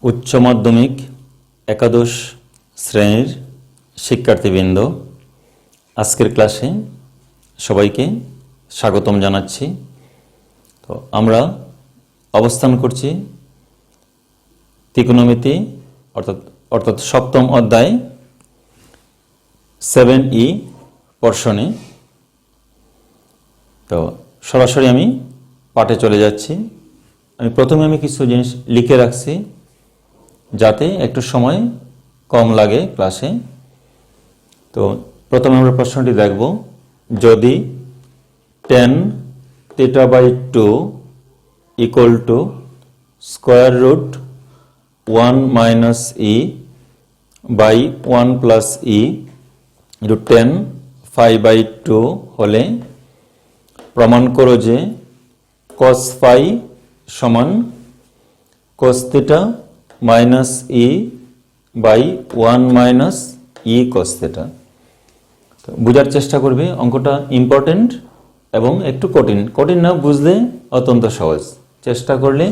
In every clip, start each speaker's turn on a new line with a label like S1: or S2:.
S1: উচ্চ মাধ্যমিক একাদশ শ্রেণীর শিক্ষার্থীবৃন্দ, আজকের ক্লাসে সবাইকে স্বাগতম জানাচ্ছি। তো আমরা অবস্থান করছি ত্রিকোণমিতি অর্থাৎ সপ্তম অধ্যায় 7E পোর্শনে। তো সরাসরি আমি পাঠে চলে যাচ্ছি। প্রথমে কিছু জিনিস লিখে রাখছি যাতে একটু সময় কম লাগে ক্লাসে। তো প্রথমে আমরা প্রশ্নটি দেখব, যদি tan θ/2 equal to square root 1 minus e by 1 plus e into tan phi/2 হলে প্রমাণ করো যে cos phi সমান cos theta minus e by 1 minus e cos theta। তো বোঝার চেষ্টা করবে, অঙ্কটা ইম্পর্টেন্ট এবং একটু কঠিন না বুঝলে অত্যন্ত সহজ, চেষ্টা করলে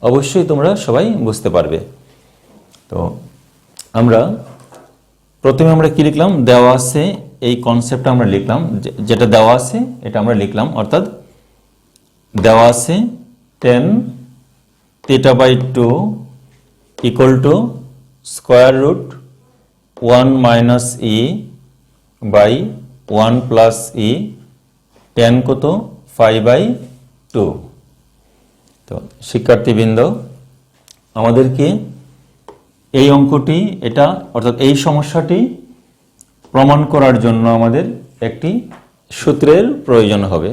S1: অবশ্যই তোমরা সবাই বুঝতে পারবে। তো প্রথমে আমরা কি লিখলাম, দেওয়া আছে এই কনসেপ্টটা আমরা লিখলাম, যেটা দেওয়া আছে এটা আমরা লিখলাম, অর্থাৎ দেওয়া আছে tan θ/2 equal to square root 1 minus e by 1 plus e tan কত phi/2। তো শিক্ষার্থীবৃন্দ, আমাদেরকে এই অঙ্কটি অর্থাৎ এই সমস্যাটি প্রমাণ করার জন্য আমাদের একটি সূত্রের প্রয়োজন হবে।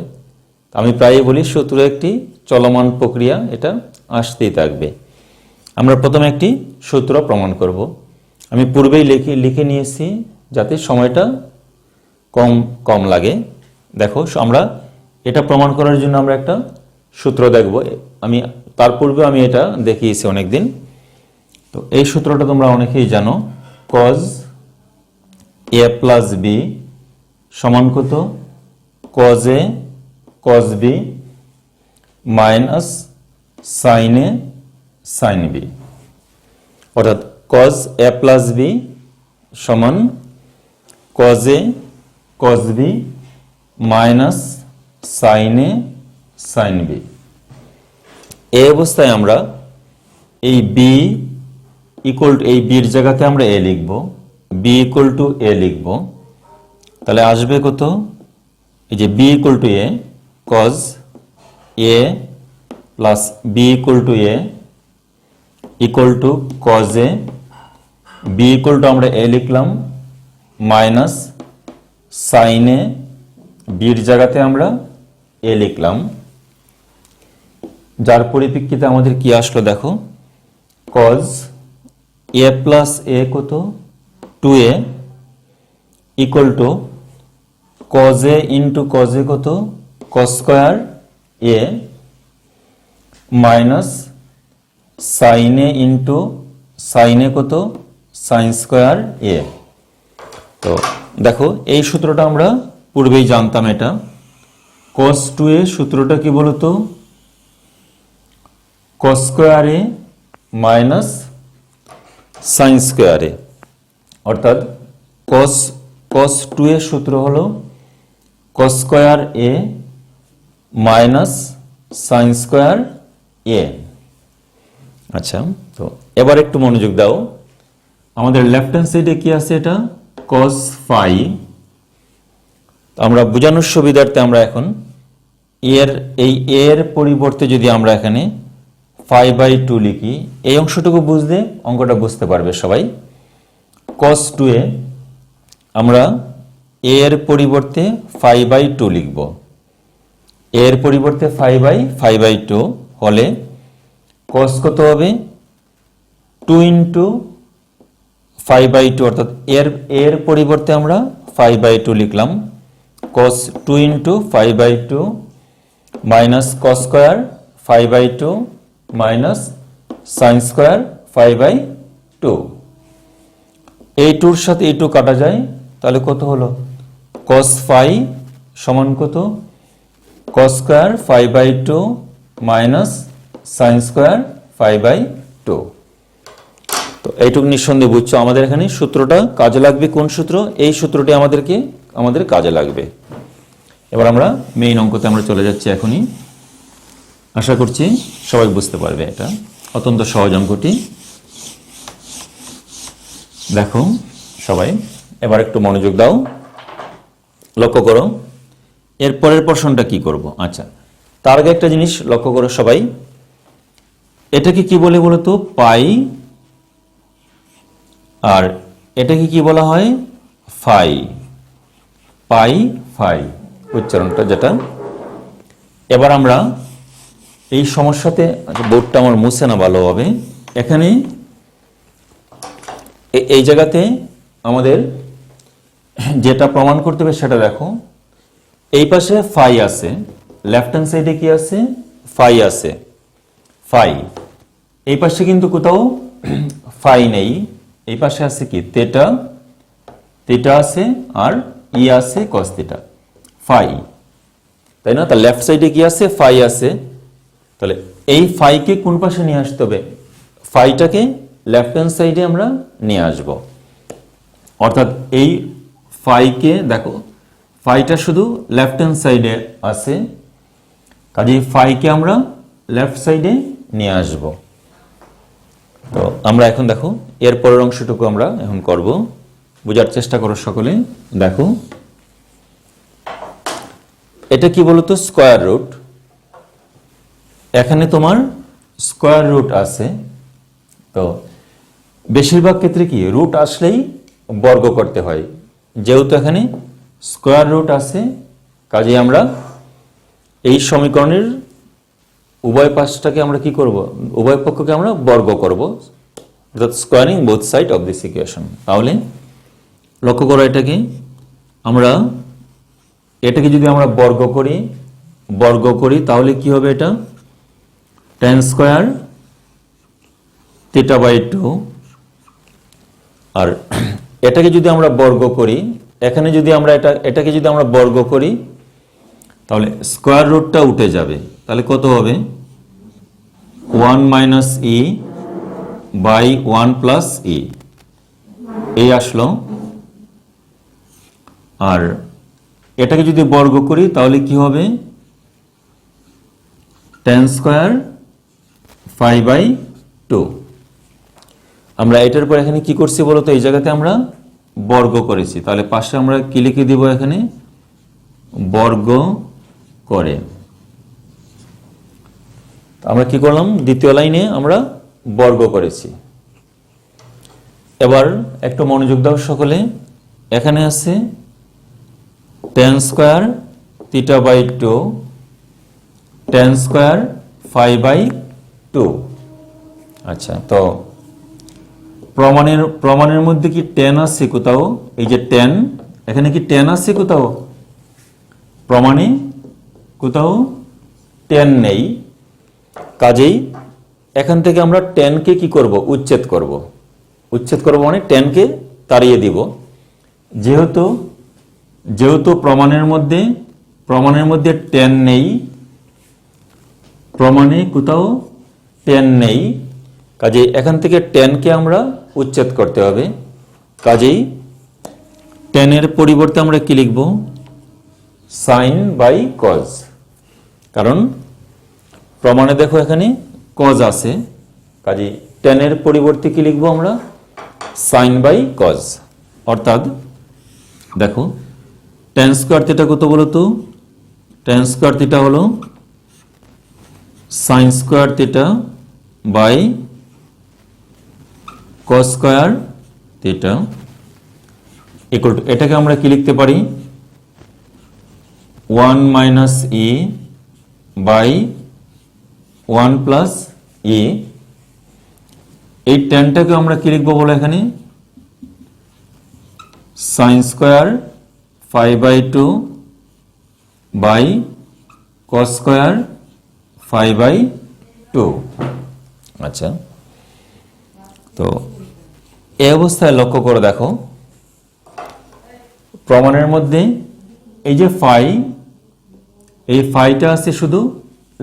S1: আমি প্রায়ই বলি সূত্র একটি চলমান প্রক্রিয়া, এটা আসতেই থাকবে। আমরা প্রথমে একটি সূত্র প্রমাণ করব। আমি পূর্বেই লিখে নিয়েছি যাতে সময়টা কম লাগে। দেখো, আমরা এটা প্রমাণ করার জন্য আমরা একটা সূত্র দেখব। তার পূর্বে আমি এটা দেখিয়েছি অনেকদিন। তো এই সূত্রটা তোমরা অনেকেই জানো, cos a plus b সমান কত cos a cos b minus sin a sin b, অর্থাৎ cos a plus b সমান cos a cos b minus sin a sin b। এই অবস্থায় আমরা এই b ইকুয়াল টু, এই বির জায়গাতে আমরা a লিখব, b ইকুয়াল টু a লিখব। তাহলে আসবে কত, এই যে b equal to a cos a plus b equal to a equal two cos a, b equal to আমরা a লিখলাম মাইনাস sin a, বির জায়গাতে আমরা a লিখলাম। যার পরিপ্রেক্ষিতে আমাদের কি আসলো দেখো, cos a প্লাস a কত 2a equal to cos a into cos a কত cos square a minus sin a into sin a কত sin স্কয়ার a। তো দেখো, এই সূত্রটা আমরা পূর্বেই জানতাম। এটা cos 2a সূত্রটা কি বলতো, cos square a minus sin square a, অর্থাৎ cos 2a সূত্র হলো cos square a minus sin square a। আচ্ছা, তো এবার একটু মনোযোগ দাও। আমাদের লেফট হ্যান্ড সাইডে কি আছে, এটা cos phi। আমরা বোঝানোর সুবিধার্থে আমরা এখন এর পরিবর্তে যদি আমরা এখানে phi/2 লিখি, এই অংশটুকু বুঝলে অঙ্কটা বুঝতে পারবে সবাই। cos 2a আমরা এর পরিবর্তে phi/2 লিখব, এর পরিবর্তে phi/2 হলে cos কত হবে 2 ইন্টু phi/2, অর্থাৎ এর পরিবর্তে আমরা phi/2 লিখলাম, cos 2 into phi/2 minus cos square phi/2 minus sin square phi/2। এই 2 সাথে এই 2 কাটা যায়, তাহলে কত হলো cos phi সমান কত cos square phi/2 minus sin square phi/2। তো এইটুকু নিঃসন্দেহে বুঝছো, আমাদের এখানে সূত্রটা কাজে লাগবে। কোন সূত্র? এই সূত্রটি আমাদের কাজে লাগবে। এবার আমরা মেইন অঙ্কতে আমরা চলে যাচ্ছি এখনই। আশা করছি সবাই বুঝতে পারবে, এটা অত্যন্ত সহজ অঙ্কটি। দেখো সবাই, এবার একটু মনোযোগ দাও, লক্ষ্য করো এর পরের প্রশ্নটা কি করব। আচ্ছা, তার আগে একটা জিনিস লক্ষ্য করো সবাই, এটাকে কি বলে বলতো? পাই। আর এটাকে কি বলা হয়? ফাই। পাই ফাই উচ্চারণটা যেটা। এবার আমরা এই সমস্যাতে, বোর্ডটা আমার মুছে না ভালোভাবে, এখানে এই জায়গাতে আমাদের যেটা প্রমাণ করতে হবে সেটা দেখো। এই পাশে ফাই আছে, লেফট হ্যান্ড সাইডে কি আছে? ফাই আছে, ফাই। এই পাশে কিন্তু কোথাও ফাই নেই, এই পাশে আছে কি? থেটা। থেটা আছে আর ই আছে কস থেটা, ফাই, তাই না? তার লেফট সাইডে কি আছে? ফাই আছে। তাহলে এই ফাইকে কোন পাশে নিয়ে আসতে হবে? ফাইটাকে লেফট হ্যান্ড সাইডে আমরা নিয়ে আসব। অর্থাৎ এই ফাইকে দেখো, ফাইটা শুধু লেফট হ্যান্ড সাইডে আছে, কাজে ফাইকে আমরা লেফট সাইডে নিয়ে আসব। তো আমরা এখন দেখো এর পরের অংশটুকু আমরা এখন করব, বোঝার চেষ্টা করো সকলে। দেখো এটা কি বলতো? Square root. এখানে তোমার স্কয়ার রুট আছে, তো বেশিরভাগ ক্ষেত্রে কি রুট আসলেই বর্গ করতে হয়। যেহেতু এখানে স্কয়ার রুট আছে, কাজে আমরা এই সমীকরণের উভয় পাশটাকে আমরা কি করব? উভয় পক্ষকে আমরা বর্গ করব, অর্থাৎ squaring both side of this equation. তাহলে লক্ষ্য করো, এটাকে যদি আমরা বর্গ করি তাহলে কি হবে? এটা tan স্কয়ার থিটা বাই 2। আর এটাকে যদি আমরা বর্গ করি, এখানে যদি আমরা এটাকে যদি আমরা বর্গ করি তাহলে স্কয়ার রুটটা উঠে যাবে। তাহলে কত হবে? 1 minus e by 1 plus e, এই আসলো। আর এটাকে যদি বর্গ করি তাহলে কি হবে? tan square 5/2। আমরা এটার পর এখানে কি করছি বলতো? এই জায়গাতে আমরা বর্গ করেছি, তাহলে পাশে আমরা কি লিখে দিব? এখানে বর্গ করে আমরা কি করলাম? দ্বিতীয় লাইনে আমরা বর্গ করেছি। এবার একটু মনোযোগ দাও সকলে, এখানে আছে tan square theta by 2, tan square 5/2। আচ্ছা, তো প্রমাণের মধ্যে কি tan আছে কোথাও? এই যে tan, এখানে কি tan আছে কোথাও? প্রমাণে কোথাও tan নেই, কাজেই এখান থেকে আমরা tan কে কি করব? উচ্ছেদ করব। উচ্ছেদ করব মানে tan কে তাড়িয়ে দিব। যেহেতু প্রমাণের মধ্যে tan নেই, প্রমাণে কোথাও tan নেই, কাজেই এখান থেকে tan কে আমরা উচ্ছেদ করতে হবে। কাজেই tan এর পরিবর্তে আমরা কি লিখব? sin by cos। কারণ প্রমাণে দেখো এখানে cos আছে, কাজেই tan এর পরিবর্তে কি লিখব আমরা? sin by cos। অর্থাৎ দেখো tan স্কয়ার থিটা কত বলো তো? tan স্কয়ার থিটা হলো sin square theta by cos square theta equal to, এটাকে আমরা কি লিখতে পারি? 1 minus e by 1 plus e. এই ট্যানটাকে আমরা কি লিখবো বলো? এখানে sin square 5/2 by cos square 5/2। আচ্ছা, তো এই অবস্থায় লক্ষ্য করে দেখো, প্রমাণের মধ্যে এই যে ফাই, এই ফাইটা আছে শুধু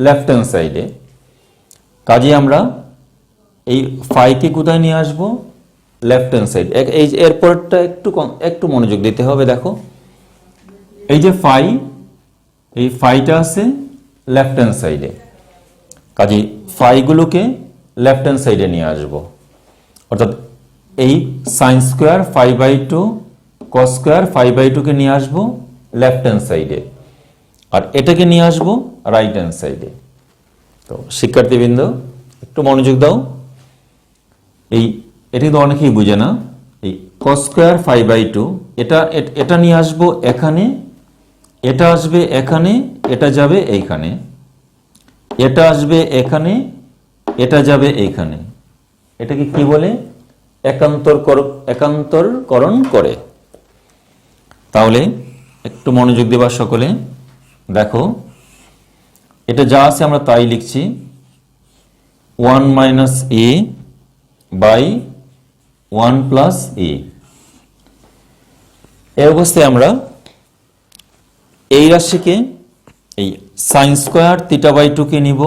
S1: লেফট হ্যান্ড সাইডে, কাজে আমরা এই ফাইকে কোথায় নিয়ে আসবো? Left hand side. এই যে এরপরটা একটু মনোযোগ দিতে হবে। দেখো এই যে ফাই, এই ফাইটা আছে লেফট হ্যান্ড সাইডে, কাজেই ফাইগুলোকে লেফট হ্যান্ড সাইডে নিয়ে আসব। অর্থাৎ এই সাইন স্কোয়ার 5/2 কস স্কোয়ার 5/2 নিয়ে আসবো লেফট হ্যান্ড সাইডে, আর এটাকে নিয়ে আসবো রাইট হ্যান্ড সাইডে। তো শিক্ষার্থীবৃন্দ একটু মনোযোগ দাও। এটা তো অনেকেই বুঝে না। এই কস স্কোয়ার 5/2 এটা নিয়ে আসবো এখানে, এটা আসবে এখানে, এটা যাবে এইখানে, এটা আসবে এখানে, এটা যাবে এইখানে। এটাকে কি বলে? একান্তরকরণ করে। তাহলে একটু মনোযোগ দেবা সকলে। দেখো এটা যা আছে আমরা তাই লিখছি, 1 - a বাই 1 + a। এই অবস্থায় আমরা এই রাশিকে এই সাইন স্কোয়ার θ/2 কে নিব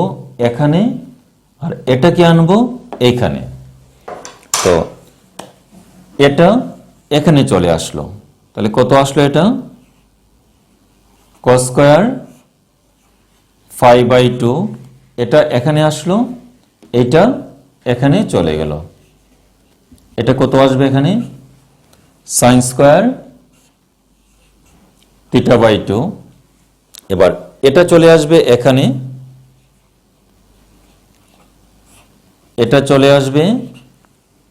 S1: এখানে, আর এটাকে আনবো এইখানে। তো এটা এখানে চলে আসলো, তাহলে কত আসলো? এটা cos স্কয়ার 5/2, এটা এখানে আসলো, এটা এখানে চলে গেল। এটা কত আসবে এখানে? sin square θ/2। এবার এটা চলে আসবে এখানে, এটা চলে আসবে,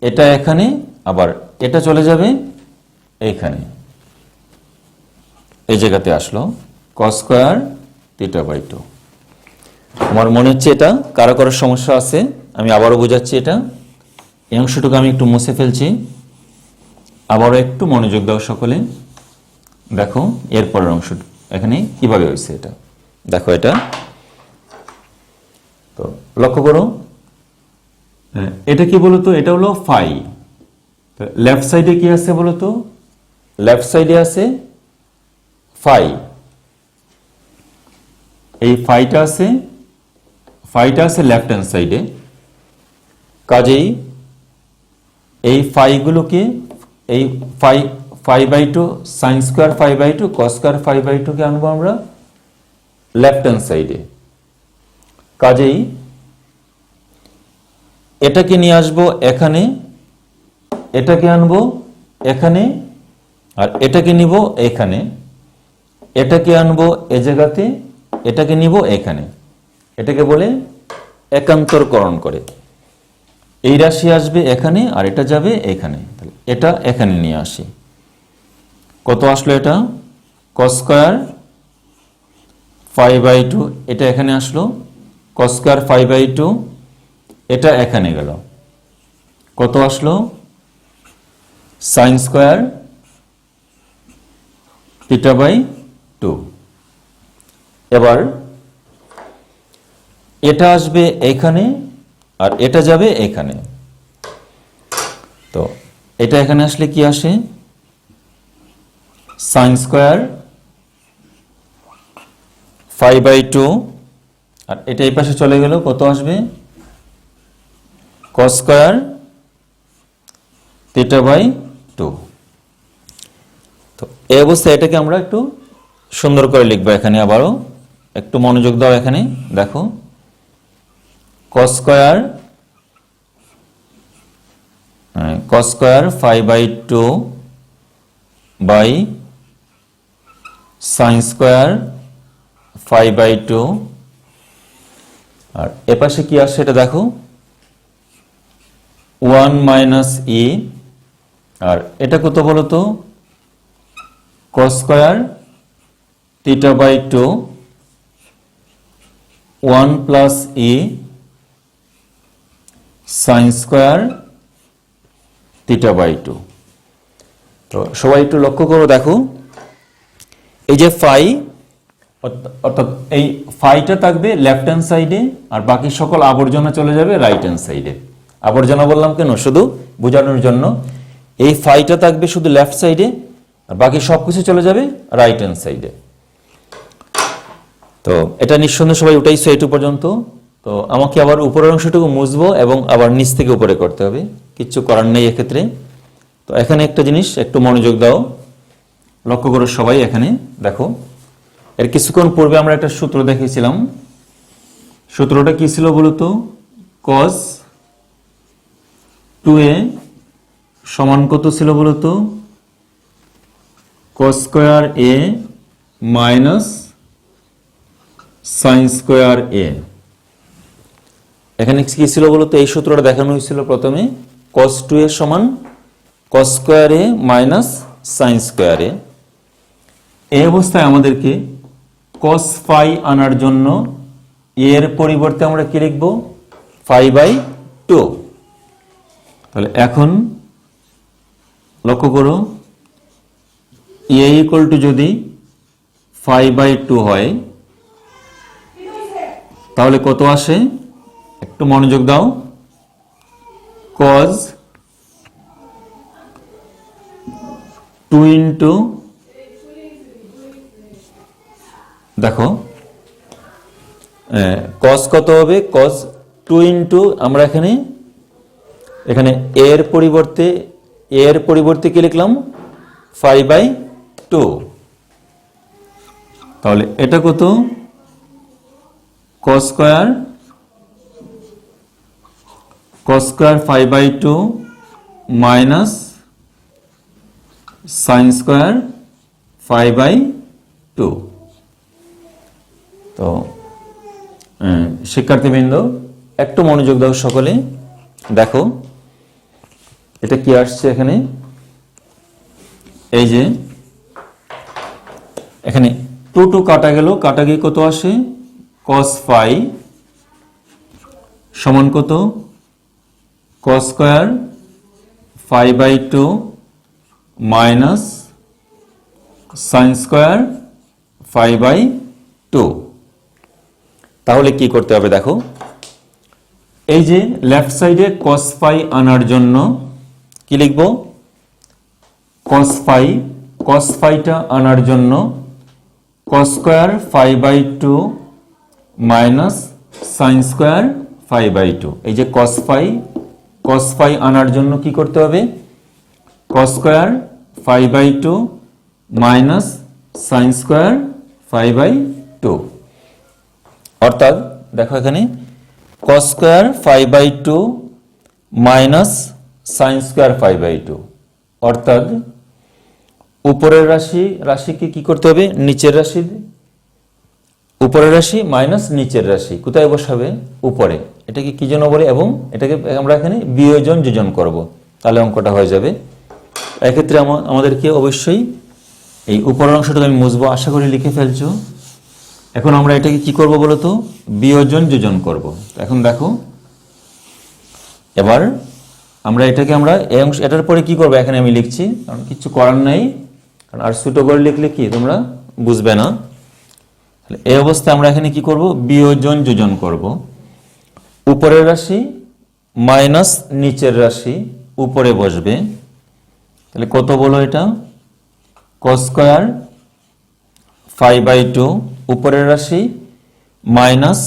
S1: এটা এখানে, আবার এটা চলে যাবে এইখানে। এই জায়গাতে আসলো cos স্কয়ার θ/2। আমার মনে হচ্ছে এটা কারো কারো সমস্যা আছে, আমি আবারও বোঝাচ্ছি। এটা এই অংশটুকু আমি একটু মুছে ফেলছি, আবারও একটু মনোযোগ দাও সকলে। দেখো এরপরের অংশটুকু এখানে কিভাবে হয়েছে। এটা দেখো, এটা তো লক্ষ্য করো। এটা কি বলতো? এটা হলো ফাই। লেফট সাইডে কি আছে বলতো? লেফট সাইডে আছে ফাই। এই ফাইটা আছে লেফট হ্যান্ড সাইডে। কাজেই এই ফাইগুলোকে, এই 5/2 সাইন স্কোয়ার 5/2 কস স্কোয়ার 5/2 কে আনবো আমরা লেফট হ্যান্ড সাইডে। কাজেই এটাকে নিয়ে আসবো এখানে, এটাকে আনবো এখানে, আর এটাকে নিব এখানে, এটাকে আনবো এ জায়গাতে, এটাকে নিব এখানে। এটাকে বলে একান্তরকরণ করে। এই রাশি আসবে এখানে, আর এটা যাবে এখানে। এটা এখানে নিয়ে আসি। কত আসলো? এটা cos স্কয়ার 5/2, এটা এখানে আসলো cos স্কয়ার 5/2, এটা এখানে গেল। কত আসলো? sin square θ/2। এবার এটা আসবে এখানে, আর এটা যাবে এখানে। তো এটা এখানে আসলে কি আসে? sin স্কয়ার 5/2, আর এটা এই পাশে চলে গেল। কত আসবে? cos square θ/2। তো এই অবস্থায় এটাকে আমরা একটু সুন্দর করে লিখবো। এখানে আবারও একটু মনোযোগ দাও। এখানে দেখো cos square 5/2 by sin square 5/2, আর এপাশে কি আসছে এটা দেখো 1 - e, আর এটা কত বলতো? cos square θ/2 1 + e sin square θ/2। তো সবাই একটু লক্ষ্য করো। দেখো এই যে ফাই, অর্থাৎ এই ফাইটা থাকবে লেফট হ্যান্ড সাইডে, আর বাকি সকল আবর্জনা চলে যাবে রাইট হ্যান্ড সাইডে। আবর্জনা বললাম কেন? শুধু বোঝানোর জন্য। এই ফাইটা থাকবে শুধু লেফট সাইডে, আর বাকি সবকিছু চলে যাবে রাইট হ্যান্ড সাইডে। তো এটা নিঃসন্দেহে সবাই উঠাইছো এইটু পর্যন্ত। তো আমাকে আবার উপরের অংশটুকু মুছবো এবং আবার নিচ থেকে উপরে করতে হবে, কিচ্ছু করার নেই এক্ষেত্রে। তো এখানে একটা জিনিস একটু মনোযোগ দাও, লক্ষ্য করো সবাই। এখানে দেখো, এর কিছুক্ষণ পূর্বে আমরা একটা সূত্র দেখিয়েছিলাম। সূত্রটা কি ছিল বলতো? cos 2a সমান কত ছিল বলতো? cos square a minus sin square a। এখানে কি ছিল বলতো? এই সূত্রটা দেখানো হয়েছিল প্রথমে, cos 2a সমান cos square a minus sin square a। এই অবস্থায় আমাদেরকে cos phi আনার জন্য এর পরিবর্তে আমরা কি লিখব? phi by 2। তাহলে এখন লক্ষ্য করো, a ইকুয়াল টু যদি phi বাই 2 হয় তাহলে কত আসে? একটু মনোযোগ দাও। cos 2 ইন্টু, দেখো cos কত হবে? cos 2 ইন্টু, আমরা এখানে এর পরিবর্তে কি লিখলাম? phi by 2। তাহলে এটা কত? cos square phi by 2 minus sin square phi by 2। তো শিক্ষার্থীবৃন্দ একটু মনোযোগ দাও সকলে। দেখো এটা কি আসছে এখানে, এই যে এখানে 2 কাটা গেল, কাটা গিয়ে কত আসে? cos phi সমান কত? cos square phi by 2 minus sin square phi by 2। তাহলে কি করতে হবে দেখো, এই যে লেফট সাইডে cos phi আনার জন্য কি লিখব? cos phi টা আনার জন্য cos square phi by 2 minus sin square phi by 2। এই যে cos phi আনার জন্য কি করতে হবে? cos square phi by 2 minus sin square phi by 2। অর্থাৎ দেখো এখানে cos square phi by 2 minus sin square phi by 2। অর্থাৎ উপরের রাশিকে কি করতে হবে? নিচের রাশি, উপরের রাশি মাইনাস নিচের রাশি কোথায় বসাবে? উপরে। এটাকে কি জন্য বলে? এবং এটাকে আমরা এখানে বিয়োজন যোজন করব, তাহলে অঙ্কটা হয়ে যাবে। এক্ষেত্রে আমাদেরকে অবশ্যই এই উপরের অংশটাকে আমি মুছবো, আশা করি লিখে ফেলছো। এখন আমরা এটাকে কি করব বলতো? বিয়োজন যোজন করব। এখন দেখো, এবার আমরা এটাকে এই অংশ, এটার পরে কি করব এখানে আমি লিখছি, কারণ কিছু করার নাই, কারণ আর ছোট করে লিখলে কি তোমরা বুঝবে না। এই অবস্থায় আমরা এখানে কি করব? বিয়োজন যোজন করব। উপরের রাশি মাইনাস নিচের রাশি উপরে বসবে। তাহলে কত বলো এটা? cos স্কয়ার phi বাই 2 উপরের রাশি মাইনাস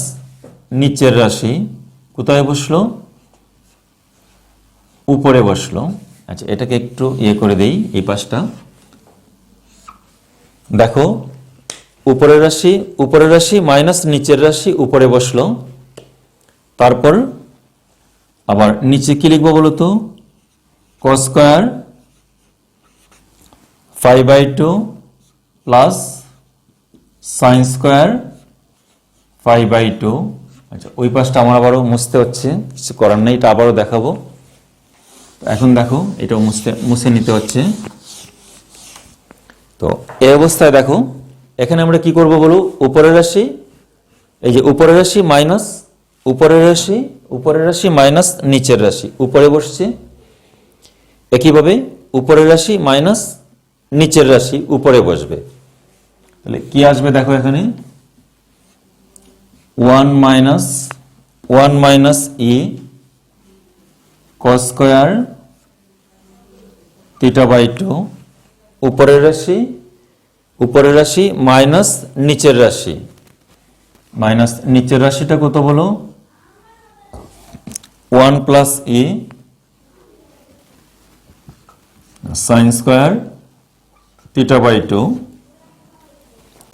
S1: নিচের রাশি কোথায় বসলো? উপরে বসলো। আচ্ছা, এটাকে একটু করে দেই, এই পাশটা দেখো, উপরের রাশি মাইনাস নিচের রাশি উপরে বসলো। তারপর আবার নিচে কি লিখবো বলতো? cos square phi by 2 plus sin square phi by 2। আচ্ছা, ওই পাশটা আমার আবারও মুছতে হচ্ছে, কিছু করার নেই, এটা আবারও দেখাবো। এখন দেখো, এটাও মুছে নিতে হচ্ছে। তো এই অবস্থায় দেখো, এখানে আমরা কি করব বলো? উপরের রাশি, এই যে উপরের রাশি মাইনাস উপরের রাশি মাইনাস নিচের রাশি উপরে বসছে। একইভাবে উপরের রাশি মাইনাস নিচের রাশি উপরে বসবে। তাহলে কি আসবে দেখো, এখানে 1 minus e cos square theta by 2 উপরের রাশি মাইনাস নিচের রাশিটা কত বলো? 1 plus E sine square theta by 2।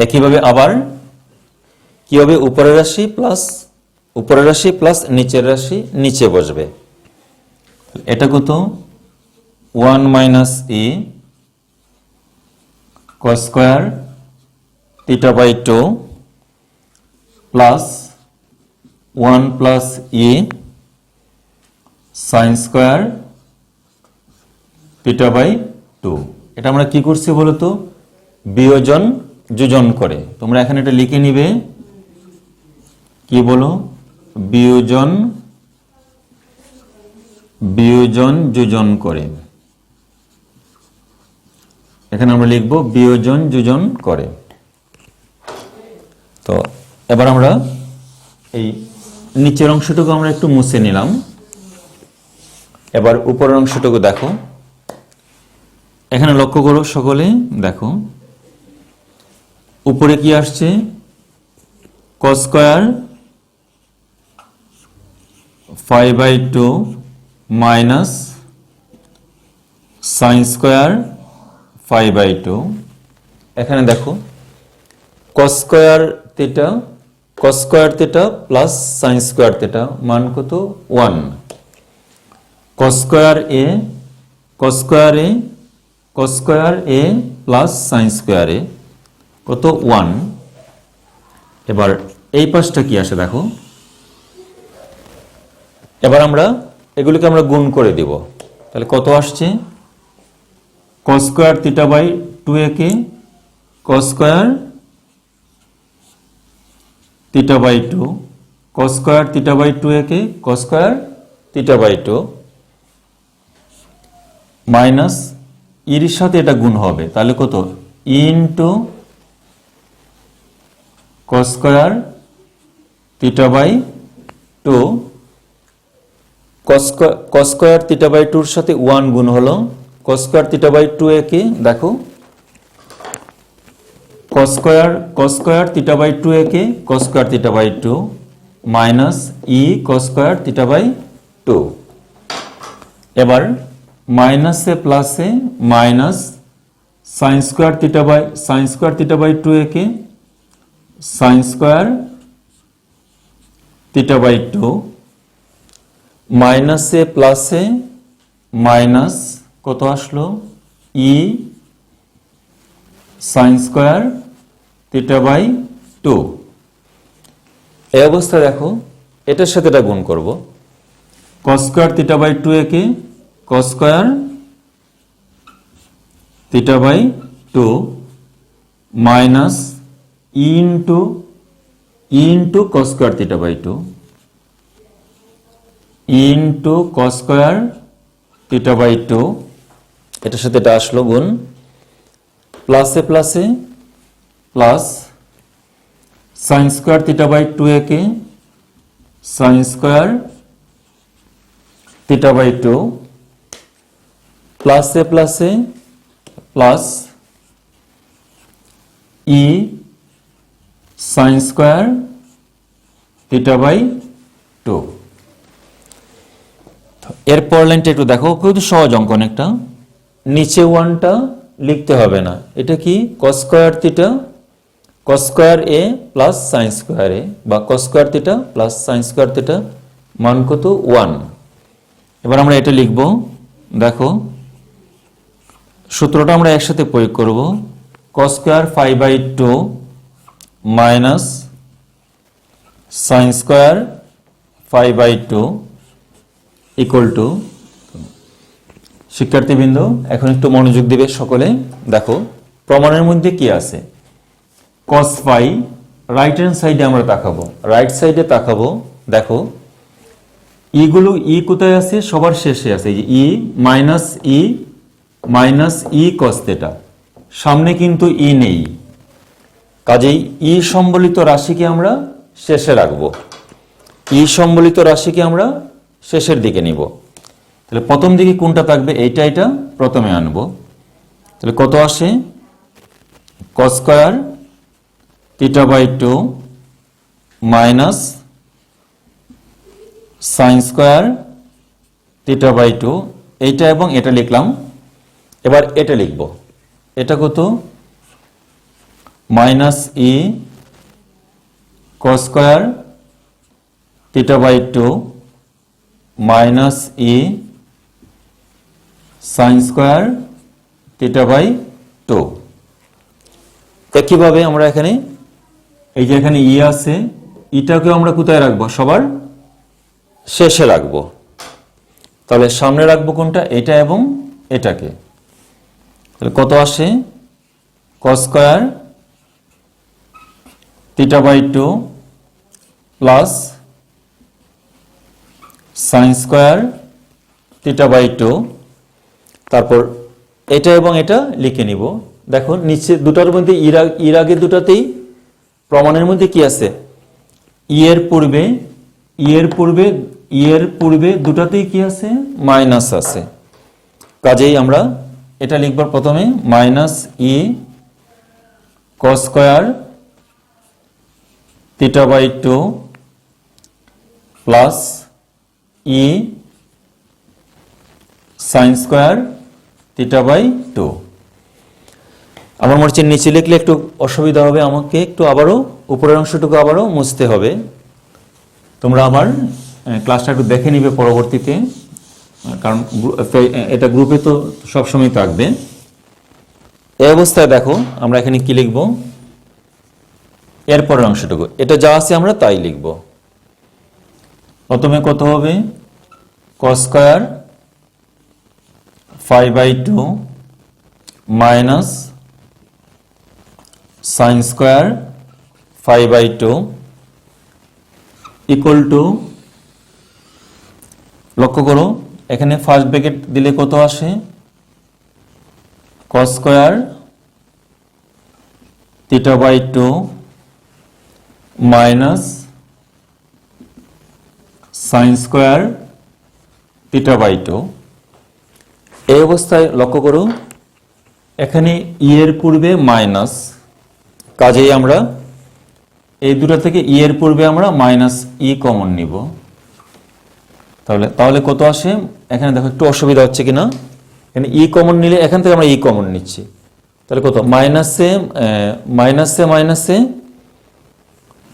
S1: একইভাবে আবার কি হবে, উপরের রাশি প্লাস নিচের রাশি নিচে বসবে। এটা কত, 1 minus E cos square theta by 2 plus 1 plus E sine square theta by 2। এটা আমরা কি করছি বলতো, বিয়োজন যোজন করে। তোমরা এখানে এটা লিখে নিবে, কি বলো, বিয়োজন যোজন করে। এখানে আমরা লিখব বিয়োজন যোজন করে। তো এবার আমরা এই নিচের অংশটুকু আমরা একটু মুছে নিলাম। এবার উপরের অংশটুকু দেখো, এখানে লক্ষ্য করো সকলে, দেখো উপরে কি আসছে, cos square 5/2 minus sin square 5/2। এখানে দেখো cos square theta plus sin square theta মান কত, 1। cos square a plus sin square a কত, 1। এবার এই পাশটা কি আসে দেখো, এবার আমরা এগুলিকে আমরা গুণ করে দিব। তাহলে কত আসছে, cos square theta by 2a কে cos square theta by 2, cos square theta by 2a কে cos square theta by 2 minus এর সাথে এটা গুণ হবে, তাহলে কত, into cos square theta by 2। cos square theta by 2 এর সাথে 1 গুণ হলো, cos square theta by 2a কে দেখো cos square theta by 2a কে cos square theta by 2 minus e cos square theta by 2। এবার মাইনাসে প্লাসে minus sin square theta by 2a কে sin স্কয়ার থিটা বাই 2 মাইনাসে প্লাসে মাইনাস কত আসলো, e sin square theta by 2। এই অবস্থা দেখো, এটার সাথে এটা গুণ করব, cos square theta by 2a কে cos square theta by 2 minus into cos square theta by 2 into cos square theta by 2। এটার সাথে এটা আসলো গুণ, প্লাসে প্লাসে plus sin square theta by 2a কে sin স্কয়ার থিটা বাই 2 প্লাসে প্লাসে প্লাস ই sin স্কয়ার থিটা বাই 2। এরপর লাইনটা একটু দেখো, খুব সহজ অঙ্ক অনেকটা, নিচে 1টা লিখতে হবে না, এটা কি cos square a plus sin square a বা cos square theta plus sin square theta মান কত, 1। এবার আমরা এটা লিখব, দেখো সূত্রটা আমরা একসাথে প্রয়োগ করব, cos square 5/2 minus sin square 5/2 equal two, শিক্ষার্থীবৃন্দ এখন একটু মনোযোগ দিবে সকলে, দেখো প্রমাণের মধ্যে কি আছে, cos phi রাইট হ্যান্ড সাইডে আমরা তাকাবো, রাইট সাইডে তাকাবো, দেখো ইগুলো ই কোথায় আছে, সবার শেষে আছে, এই যে মাইনাস ই cos থিটা, সামনে কিন্তু ই নেই, কাজেই ই সম্বলিত রাশিকে আমরা শেষে রাখবো, ই সম্বলিত রাশিকে আমরা শেষের দিকে নিব। তাহলে প্রথম দিকে কোনটা থাকবে, এটা প্রথমে আনবো। তাহলে কত আসে, cos square theta by 2 minus sin square theta by 2, এইটা এবং এটা লিখলাম। এবার এটা লিখব, এটা কত minus E cos square theta by 2 minus ই সাইন স্কয়ার থিটা বাই 2। একইভাবে আমরা এখানে এই যে এখানে ই আছে, ইটাকে আমরা কোথায় রাখবো, সবার শেষে রাখবো। তাহলে সামনে রাখবো কোনটা, এটা এবং এটাকে। তাহলে কত আসে cos square theta by 2 plus sine square theta by 2। তারপর এটা এবং এটা লিখে নিব। দেখো নিচে দুটার মধ্যে ইর আগে দুটাতেই প্রমাণের মধ্যে কি আছে, ই এর পূর্বে দুটাতেই কি আছে, মাইনাস আছে। কাজেই আমরা এটা লিখবার প্রথমে minus E cos square theta by 2 plus E sine square theta by 2। আমার মনে হচ্ছে নিচে লিখলে একটু অসুবিধা হবে, আমাকে একটু আবারও উপরের অংশটুকু আবারও মুছতে হবে। তোমরা আমার ক্লাসটা একটু দেখে নিবে পরবর্তীতে, কারণ এটা গ্রুপে তো সবসময় থাকবে। এই অবস্থায় দেখো আমরা এখানে কি লিখব, এরপরের অংশটুকু এটা যা আছে আমরা তাই লিখব। প্রথমে কত হবে cos square 5/2 minus sine square 5/2 equal to, লক্ষ্য করো এখানে ফার্স্ট ব্র্যাকেট দিলে কত আসে, cos square theta by 2 minus sine square theta by 2। এই অবস্থায় লক্ষ্য করো এখানে ই এর পূর্বে মাইনাস, কাজেই আমরা এই দুটো থেকে ই এর পূর্বে আমরা মাইনাস ই কমন নিব। তাহলে কত আসে, এখানে দেখো একটু অসুবিধা হচ্ছে কিনা, এখানে ই কমন নিলে এখান থেকে আমরা ই কমন নিচ্ছি। তাহলে কত মাইনাসে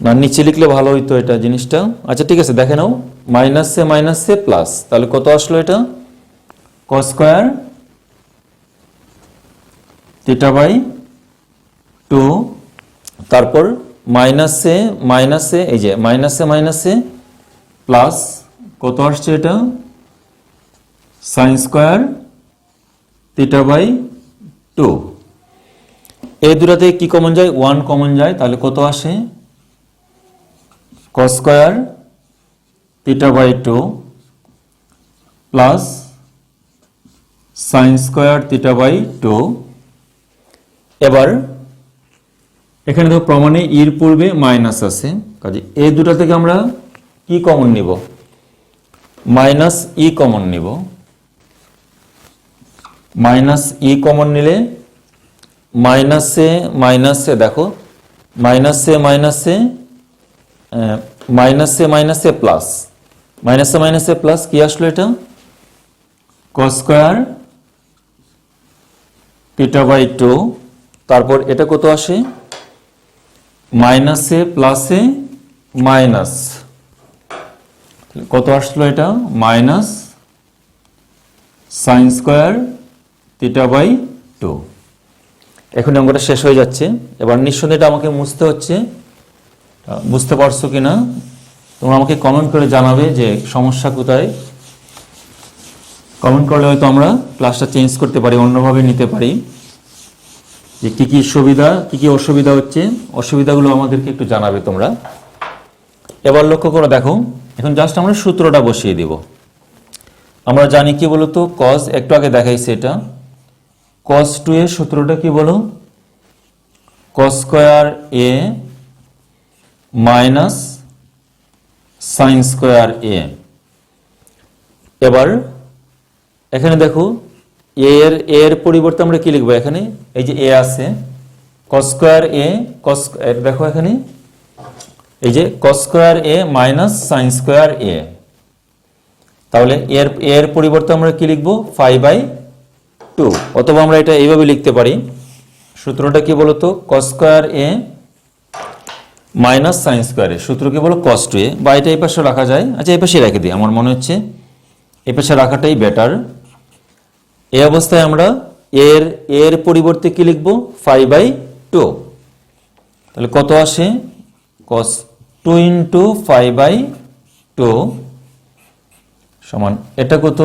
S1: না নিচে লিখলে ভালো হইতো এটা জিনিসটা। আচ্ছা ঠিক আছে, দেখে নাও মাইনাসে প্লাস, তাহলে কত আসলো এটা কস স্কয়ার থিটা বাই 2। তারপর মাইনাসে এই যে মাইনাসে প্লাস কত আসছে এটা সাইন স্কয়ার থিটা বাই 2। এই দুটাতে কি কমন যায়, 1 কমন যায়, তাহলে কত আসে cos square theta by 2 plus sine square theta by 2। এবার এখানে দেখো প্রমাণে ইর পূর্বে মাইনাস আছে, কাজে এই দুটা থেকে আমরা কি কমন নিব, মাইনাস ই কমন নিব। মাইনাস ই কমন নিলে মাইনাসে দেখো মাইনাসে প্লাস কি আসলো এটা cos স্কয়ার থিটা বাই 2। তারপর এটা কত আসে মাইনাসে প্লাসে মাইনাস, কত আসলো এটা minus sine square theta by 2। এখন অঙ্কটা শেষ হয়ে যাচ্ছে। এবার নিঃসন্দেহে এটা আমাকে মুছতে হচ্ছে, বুঝতে পারছো কিনা তোমরা আমাকে কমেন্ট করে জানাবে যে সমস্যা কোথায়। কমেন্ট করলে হয়তো আমরা ক্লাসটা চেঞ্জ করতে পারি, অন্যভাবে নিতে পারি, যে কি কি সুবিধা কি কি অসুবিধা হচ্ছে, অসুবিধাগুলো আমাদেরকে একটু জানাবে তোমরা। এবার লক্ষ্য করে দেখো, এখন জাস্ট আমরা সূত্রটা বসিয়ে দিব। আমরা জানি কি বলতো cos, একটু আগে দেখাইছে এটা cos 2 এর সূত্রটা কি বলো, cos square a minus sine square a। এবার এখানে দেখো এর পরিবর্তে আমরা কি লিখবো, এখানে এই যে a আছে cos স্কয়ার a cos, দেখো এখানে এই যে cos square a minus sine square a। তাহলে এর পরিবর্তে আমরা কি লিখবো টু, অথবা আমরা এটা এইভাবে লিখতে পারি, সূত্রটা কি বলতো, cos square a minus sine square a, সূত্র কি বলো, কস টু এ, বা এটা এই পাশে রাখা যায়। আচ্ছা এই পাশে রেখে দিই, আমার মনে হচ্ছে এই পাশে রাখাটাই বেটার। এই অবস্থায় আমরা এর পরিবর্তে কি লিখবো, 5/2, তাহলে কত আসে, cos 2 ইন্টু 5/2 সমান এটা কত,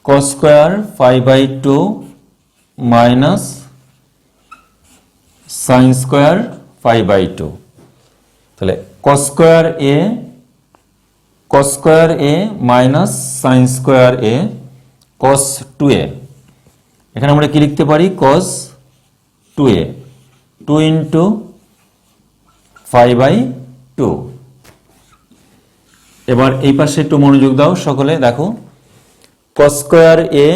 S1: cos square 5/2 minus sine square 5/2, তাহলে cos square a minus sine square a cos 2a, এখানে আমরা কি লিখতে পারি, cos 2a 2 ইন্টু 5/2। এবার এই পাশে একটু মনোযোগ দাও সকলে, দেখো cos square a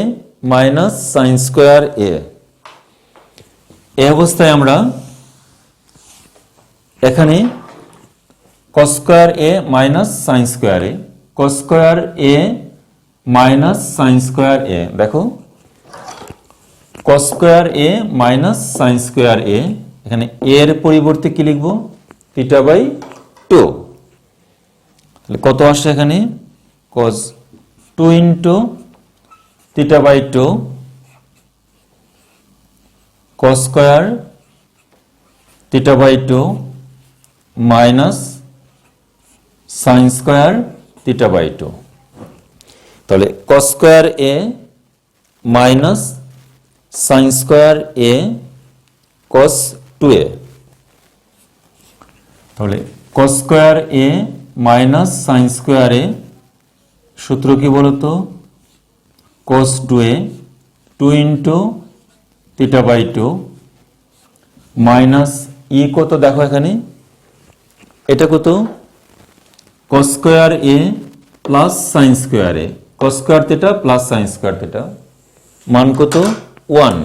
S1: minus sine square এ, এই অবস্থায় আমরা এখানে cos square a minus sine square a, cos square a minus sine square এ, দেখো cos square a minus sine square এ, এখানে এর পরিবর্তে কি লিখব, θ/2, তাহলে কত আসছে এখানে, cos 2 into θ/2 cos square θ/2 minus sine square θ/2, তাহলে cos square a minus sine square a cos 2a, তাহলে cos square a minus sine square a, সূত্র কি বলতো, cos 2a 2 ইন্টু θ/2 মাইনাস কত, দেখো এখানে এটা কত, cos square a plus sine square a, cos square theta plus sine square theta, মান কত, 1।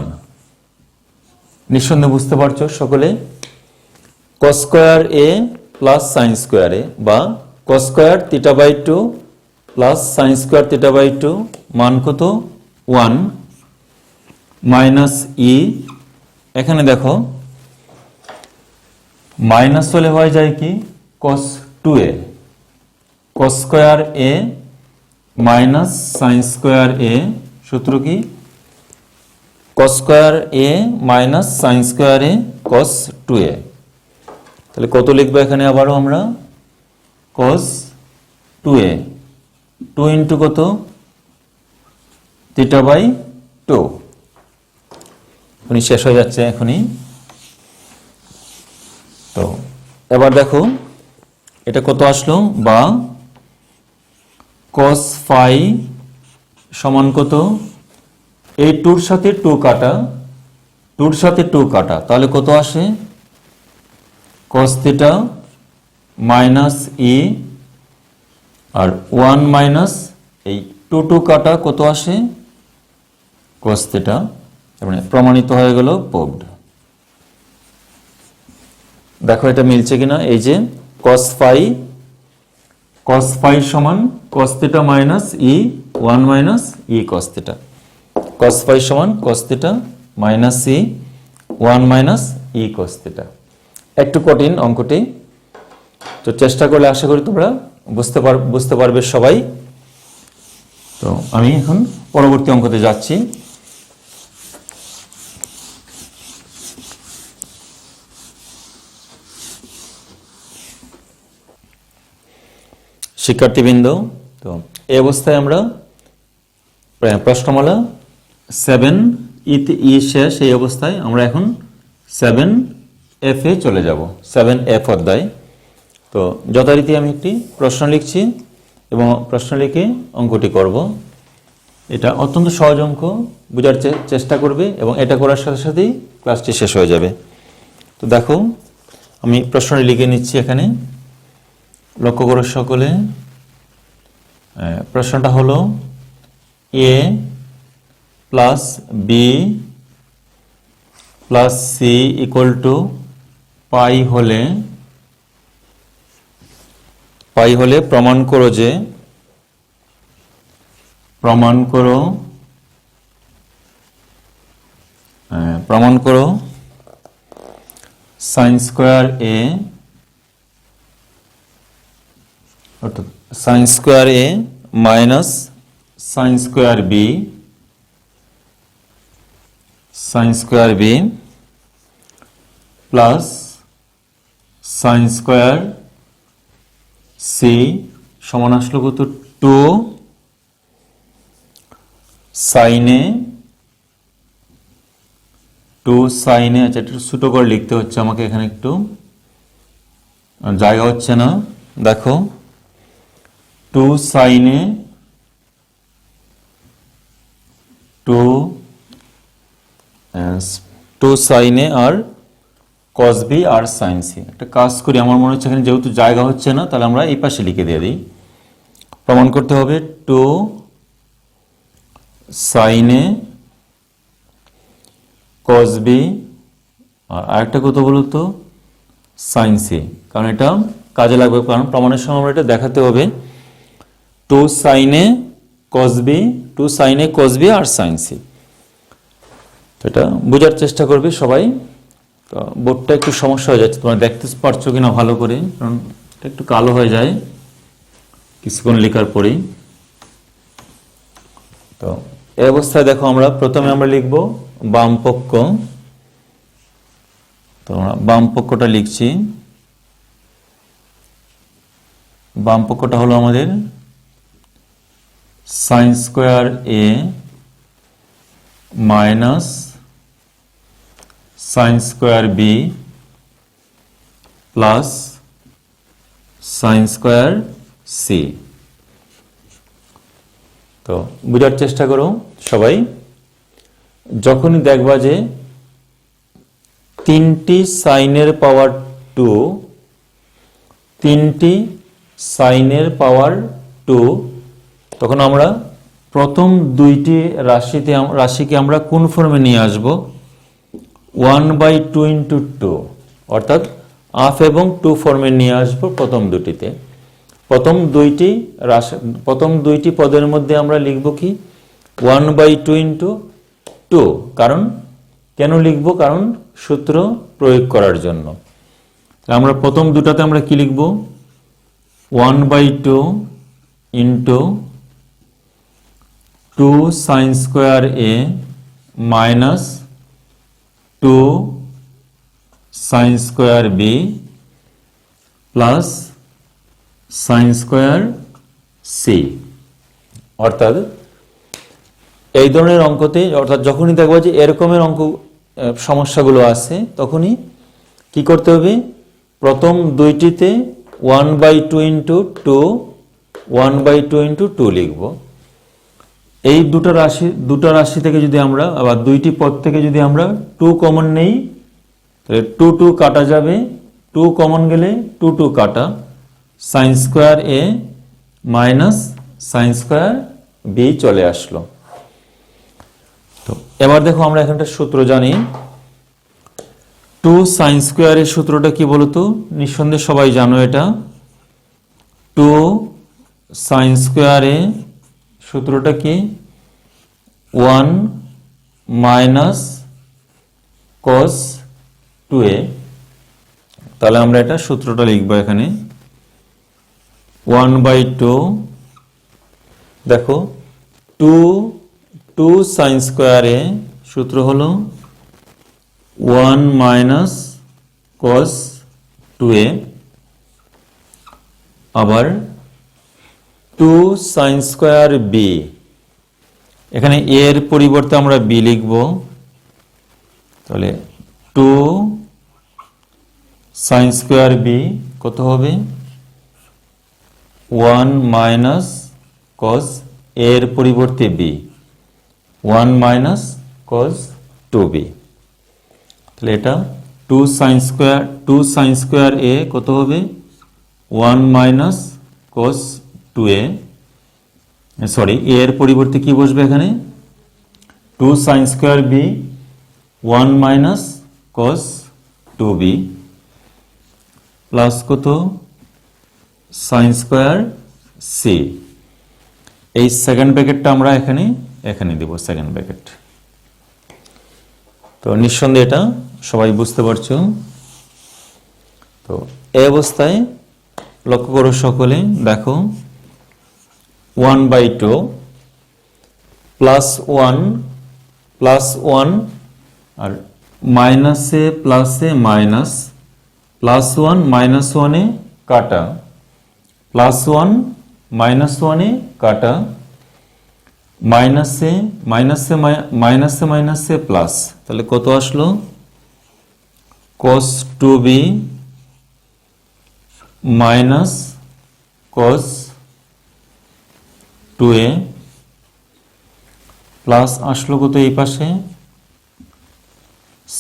S1: নিঃসন্দেহে বুঝতে পারছো সকলে, cos square a plus sine square a বা cos square θ/2 plus sine square θ/2 মান কত, 1 মাইনাস এখানে দেখো মাইনাস হলে হয়ে যায় কি, cos 2a, cos square a minus sine square a, সূত্র কি, cos square a minus sine square a cos 2a, তাহলে কত লিখবো এখানে আবারও আমরা, cos 2a 2 ইন্টু কত, θ/2, শেষ হয়ে যাচ্ছে এখনই। তো এবার দেখো এটা কত আসলো, বা cos phi সমান কত, এই 2 সাথে 2 কাটা, 2 সাথে 2 কাটা, তাহলে কত আসে, cos থিটা মাইনাস আর 1 মাইনাস এই 2 কাটা কত আসে, cos থিটা, মানে প্রমাণিত হয়ে গেল, প্রুভড। দেখো এটা মিলছে কিনা, এই যে cos phi সমান cos theta minus 1 minus cos theta, cos phi সমান cos theta minus 1 minus cos theta. একটু কঠিন অঙ্কটি, তো চেষ্টা করলে আশা করি তোমরা বুঝতে পারবে সবাই। তো আমি এখন পরবর্তী অঙ্কতে যাচ্ছি। শিক্ষার্থীবৃন্দ, তো এই অবস্থায় আমরা প্রশ্নমালা 7 শেষ, এই অবস্থায় আমরা এখন 7F এ চলে যাব, 7F অধ্যায়। তো যথারীতি আমি একটি প্রশ্ন লিখছি এবং প্রশ্ন লিখে অঙ্কটি করব। এটা অত্যন্ত সহজ অঙ্ক, বোঝার চেষ্টা করবে এবং এটা করার সাথে সাথেই ক্লাসটি শেষ হয়ে যাবে। তো দেখো আমি প্রশ্নটি লিখে নিচ্ছি এখানে, লক্ষ্য করো সকলে। প্রশ্নটা হলো a plus B plus c equal to pi হলে প্রমাণ করো প্রমাণ করো সাইন স্কোয়ার এ অর্থাৎ sine square a minus sine square b plus sine square c সমান আসলো কত 2 সাইনে আচ্ছা একটু ছোট করে লিখতে হচ্ছে আমাকে, এখানে একটু জায়গা হচ্ছে না। দেখো 2 সাইনে 2 সাইনে আর কস বি আর সাইন সি। একটা কাজ করি, আমার মনে হচ্ছে এখানে যেহেতু জায়গা হচ্ছে না, তাহলে আমরা এই পাশে লিখে দিয়ে দিই। প্রমাণ করতে হবে 2 সাইনে কস বি আর আরেকটা কত বলতো সাইন সি, কারণ এটা কাজে লাগবে, কারণ প্রমাণের সময় আমরা এটা দেখাতে হবে। 2 সাইনে কস বি আর সাইন সি। এটা বোঝার চেষ্টা করবে সবাই। তো বোর্ডটা একটু সমস্যা হয়ে যাচ্ছে, তোমরা দেখতে পারছো কিনা ভালো করে, কারণ এটা একটু কালো হয়ে যায় কিছুক্ষণ লেখার পরেই। তো এই অবস্থায় দেখো আমরা প্রথমে আমরা লিখব বাম পক্ষ। তো আমরা বাম পক্ষটা লিখছি। বাম পক্ষটা হলো আমাদের sine square a minus sine square b plus sine square c. তো বোঝার চেষ্টা করো সবাই। যখনই দেখবা যে 3টি সাইনের পাওয়ার 2, 3টি সাইনের পাওয়ার 2, তখন আমরা প্রথম দুইটি রাশিকে আমরা কোন ফর্মে নিয়ে আসব? 1/2 × 2, অর্থাৎ হাফ এবং 2 ফর্মে নিয়ে আসব প্রথম দুটিতে। প্রথম দুইটি পদের মধ্যে আমরা লিখব কি 1/2 × 2। কারণ কেন লিখব? কারণ সূত্র প্রয়োগ করার জন্য। আমরা প্রথম দুটাতে আমরা কি লিখব? 1/2 × 2 sine square a minus 2 sine square b plus sine square c. অর্থাৎ এই ধরনের অঙ্কতে, অর্থাৎ যখনই দেখবো যে এরকমের অঙ্ক সমস্যাগুলো আছে, তখনই কি করতে হবে? প্রথম দুইটিতে 1/2 × 2 লিখব। এই দুটো রাশি থেকে যদি আমরা, আবার দুইটি পদ থেকে যদি আমরা 2 কমন নেই, তাহলে 2 কাটা যাবে। 2 কমন গেলে 2 কাটা, sign square a minus sine square B চলে আসলো। তো এবার দেখো আমরা এখানটা সূত্র জানি। 2 সাইন স্কোয়ারের সূত্রটা কি বলতো? নিঃসন্দেহে সবাই জানো এটা। 2 সাইন স্কোয়ারে সূত্রটা কি? 1 মাইনাস কস 2a। তাহলে আমরা এটা সূত্রটা লিখবো এখানে 1/2। দেখো 2 সাইন স্কোয়ারে সূত্র হলো 1 মাইনাস কস 2a, আবার 2 সাইন স্কোয়ার বি। এখানে a এর পরিবর্তে আমরা b লিখব। তাহলে 2 সাইন স্কোয়ার বি কত হবে? 1 মাইনাস কস a এর পরিবর্তে b, 1 মাইনাস কস 2b। তাহলে এটা 2 সাইন স্কোয়ার a কত হবে? 1 minus cos 2a। Sorry, a এর পরিবর্তে কি বসবে এখানে? 2 sine square b 1 minus cos 2b plus কত? Sine square C. এই সেকেন্ড ব্র্যাকেটটা আমরা এখানে দেব, সেকেন্ড ব্র্যাকেট। তো নিঃসন্দেহে এটা সবাই বুঝতে পারছো। তো এই অবস্থায় লক্ষ্য করো সকলে, দেখো 1/2 +1 আর মাইনাসে প্লাসে মাইনাস, +1 -1 কাটা, +1 -1 কাটা, মাইনাসে মাইনাসে প্লাস, তাহলে কত আসলো cos 2b minus cos 2a plus আসলো কত এই পাশে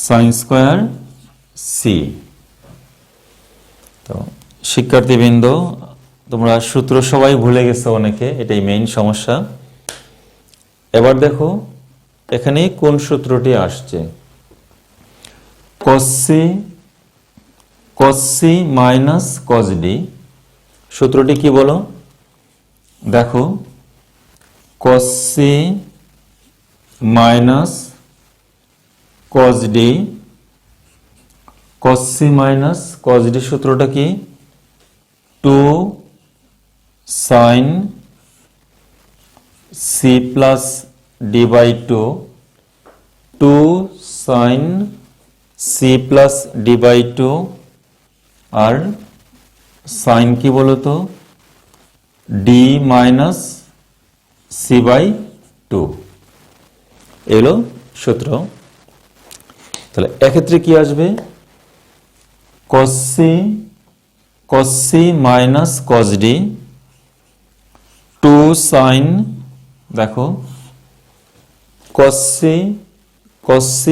S1: sin স্কয়ার c। তো শিক্ষার্থীবৃন্দ, তোমরা সূত্র সবাই ভুলে গেছো অনেকে, এটাই মেইন সমস্যা। এবার দেখো এখানে কোন সূত্রটি আসছে, cos c minus cos d। সূত্রটি কি বলো, দেখো cos c minus cos d, cos c minus cos d সূত্রটা কি 2 sin c plus d by 2, 2 sin c plus d by 2 আর sin কি বলতো d মাইনাস c বাই 2, এলো সূত্র। তাহলে এক্ষেত্রে কি আসবে, cos c minus cos d, 2 sin, দেখো cos c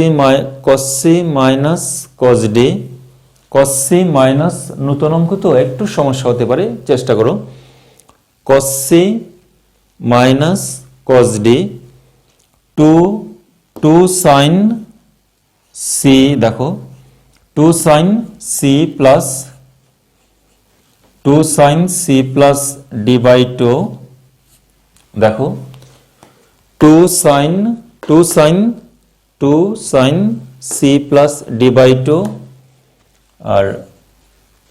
S1: minus cos d, cos c minus নতুন অঙ্ক তো একটু সমস্যা হতে পারে, চেষ্টা করো, cos c minus cos d, 2 sin c, দেখো 2 sin c plus 2 sin c plus d by 2, দেখো 2 sin c plus d by 2 আর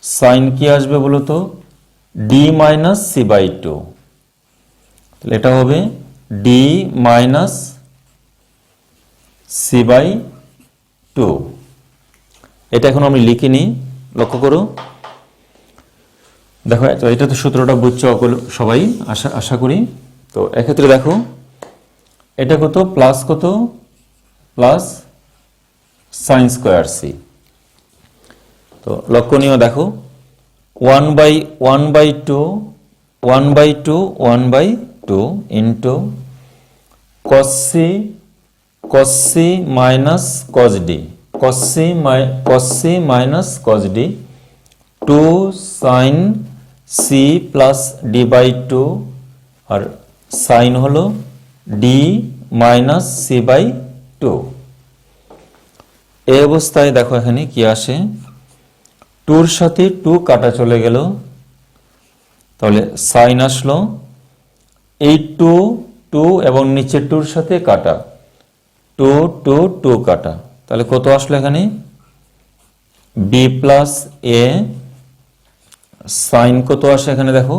S1: sin কি আসবে বলো তো d মাইনাস c বাই 2, তাহলে এটা হবে d মাইনাস c বাই 2। এটা এখন আমি লিখিনি, লক্ষ্য করো, দেখো এটা তো সূত্রটা বুঝছো সবাই আশা করি। তো এক্ষেত্রে দেখো এটা কত প্লাস কত প্লাস sin স্কয়ার c। তো লক্ষণীয় দেখো 1/2 into cos c minus cos d, cos c minus cos d, 2 sin c plus d by 2 আর sin হলো d মাইনাস c বাই 2। এই অবস্থায় দেখো এখানে কি আসে, 2 এর সাথে 2 কাটা চলে গেল, তাহলে sin আসলো এই 2 এবং নিচের 2 এর সাথে কাটা, 2 কাটা, তাহলে কত আসলো এখানে b প্লাস a, sin কত আসে এখানে দেখো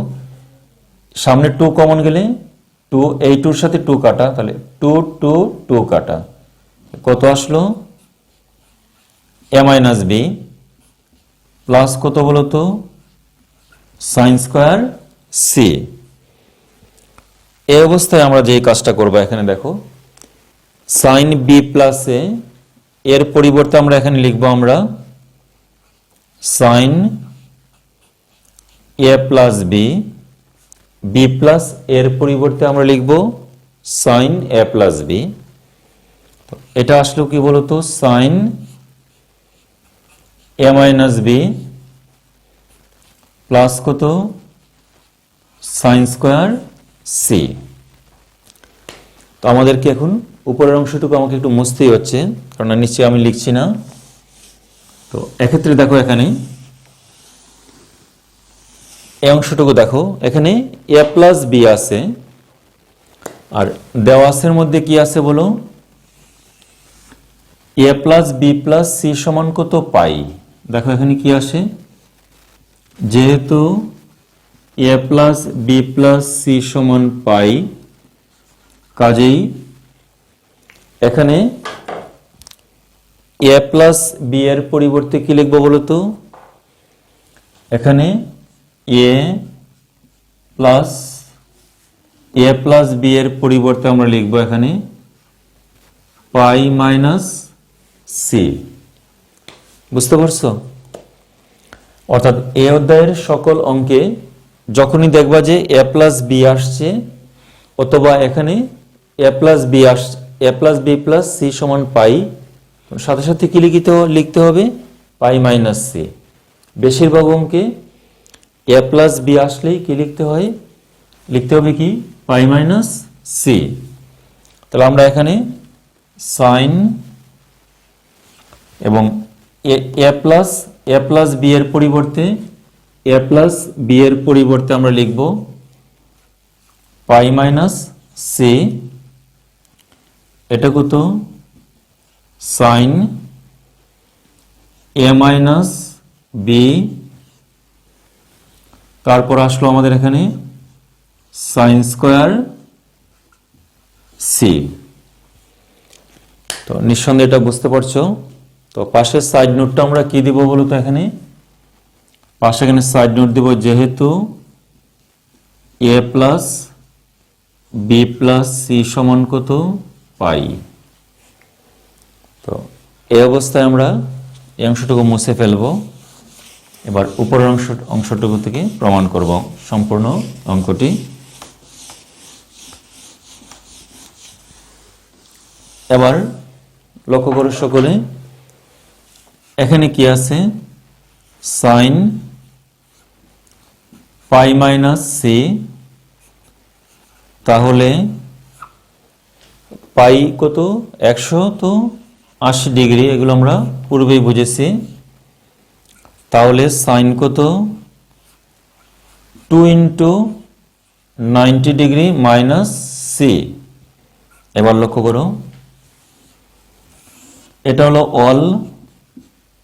S1: সামনে 2 কমন গেলে 2, এই 2 এর সাথে 2 কাটা, তাহলে 2 কাটা, কত আসলো a মাইনাস b প্লাস কত বলতো sin স্কয়ার c। এই অবস্থায় আমরা যে কাজটা করব এখানে দেখো sin b প্লাস a এর পরিবর্তে আমরা এখানে লিখব আমরা sin a plus b, b plus এর পরিবর্তে আমরা লিখব sin a প্লাস b। এটা আসলো কি বলতো sin a minus b plus কত sin স্কয়ার c। তো আমাদেরকে এখন উপরের অংশটুকু আমাকে একটু মুছতেই হচ্ছে, কারণ নিচে আমি লিখছি না। তো এক্ষেত্রে দেখো এখানে এই অংশটুকু দেখো এখানে a প্লাস b আছে আর দেওয়া আছের মধ্যে কি আছে বলো এ প্লাস বি প্লাস সি সমান কত পাই। দেখো এখানে কি আসে, যেহেতু এ প্লাস বি প্লাস সি সমান পাই, কাজেই এখানে এ প্লাস বি এর পরিবর্তে কি লিখবো বলতো, এখানে এ প্লাস বি এর পরিবর্তে আমরা লিখবো এখানে পাই মাইনাস সি। বুঝতে পারছো? অর্থাৎ এ অধ্যায়ের সকল অঙ্কে যখনই দেখবা যে এ প্লাস বি আসছে অথবা এখানে এ প্লাস বি প্লাস সি সমান পাই, সাথে সাথে কি লিখতে হবে পাই মাইনাস সি। বেশিরভাগ অঙ্কে এ প্লাস বি আসলেই কি লিখতে হবে কি পাই মাইনাস সি। তাহলে আমরা এখানে সাইন এবং এ প্লাস বি এর পরিবর্তে আমরা লিখব পাই মাইনাস সি। এটা কত সাইন এ মাইনাস বি, তারপর আসলো আমাদের এখানে সাইন স্কোয়ার সি। তো নিঃসন্দেহে এটা বুঝতে পারছো। তো পাশের সাইড নোটটা আমরা কি দিব বলতো, এখানে পাশে এখানে সাইড নোট দিব যেহেতু এ প্লাস বি প্লাস সি সমান কত পাই। তো এই অবস্থায় আমরা এই অংশটুকু মুছে ফেলবো। এবার উপরের অংশটুকু থেকে প্রমাণ করব সম্পূর্ণ অঙ্কটি। এবার লক্ষ্য করো সকলে, এখানে কি আছে সাইন পাই মাইনাস সি, তাহলে পাই কত 180 ডিগ্রি, এগুলো আমরা পূর্বেই বুঝেছি। তাহলে সাইন কত 2 ইন্টু 90 ডিগ্রি মাইনাস সি। এবার লক্ষ্য করো, এটা হলো অল,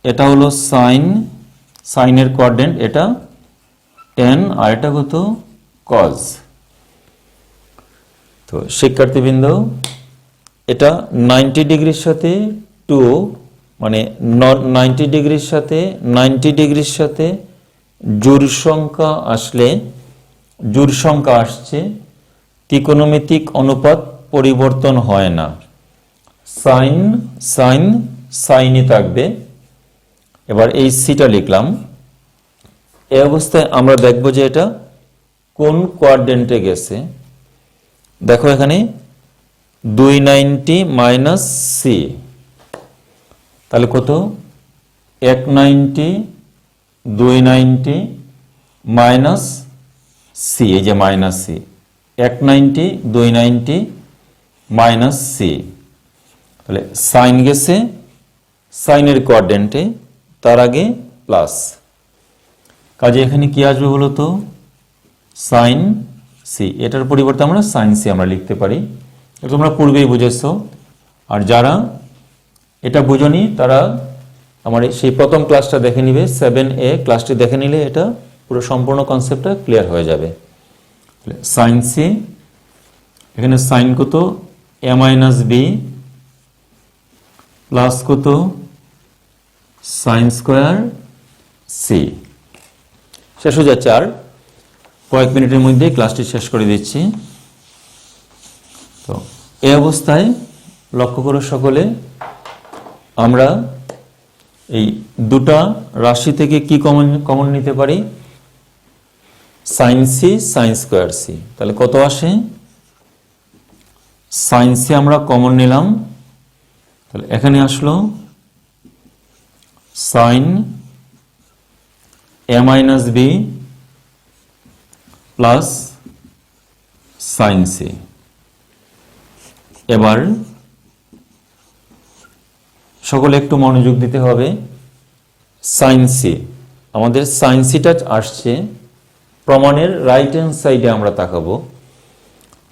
S1: এটা হলো সাইনের কোঅর্ডিনেট, এটা টেন আর এটা কত কজ। তো শিক্ষার্থীবৃন্দ, এটা 90 ডিগ্রির সাথে 2 মানে 90 ডিগ্রির সাথে জোড় সংখ্যা আসছে, ত্রিকোণমিতিক অনুপাত পরিবর্তন হয় না, সাইনই থাকবে। এবার এই সিটা লিখলাম। এই অবস্থায় আমরা দেখব যে এটা কোন কোয়াড্রেন্টে গেছে। দেখো এখানে 290 মাইনাস সি, তাহলে কত 190 290 মাইনাস সি, এই যে মাইনাস সি 190 290 মাইনাস সি। তাহলে সাইন গেছে সাইনের কোঅর্ডিনেটে, তার আগে প্লাস, কাজে এখানে কি আসবে বলতো সাইন সি। এটার পরিবর্তে আমরা সাইন সি আমরা লিখতে পারি। এটা তোমরা পূর্বেই বুঝেছো। আর যারা এটা বুঝনি তারা আমার সেই প্রথম ক্লাসটা দেখে নিবে, 7A ক্লাসটি দেখে নিলে এটা পুরো সম্পূর্ণ কনসেপ্টটা ক্লিয়ার হয়ে যাবে। সাইন সি, এখানে সাইন কত এ মাইনাস বি প্লাস কত সাইন স্কোয়ার সি। শেষ হয়ে যাচ্ছে, আর কয়েক মিনিটের মধ্যে ক্লাসটি শেষ করে দিচ্ছি। তো এই অবস্থায় লক্ষ্য করো সকলে, আমরা এই দুটা রাশি থেকে কি কমন নিতে পারি, sine C sine square C. তাহলে কত আসে, সাইন সি আমরা কমন নিলাম, তাহলে এখানে আসলো sine a minus b plus sine c. এবার সকলে একটু মনোযোগ দিতে হবে। সাইন সি, আমাদের সাইন সিটা আসছে প্রমাণের রাইট হ্যান্ড সাইডে, আমরা তাকাবো।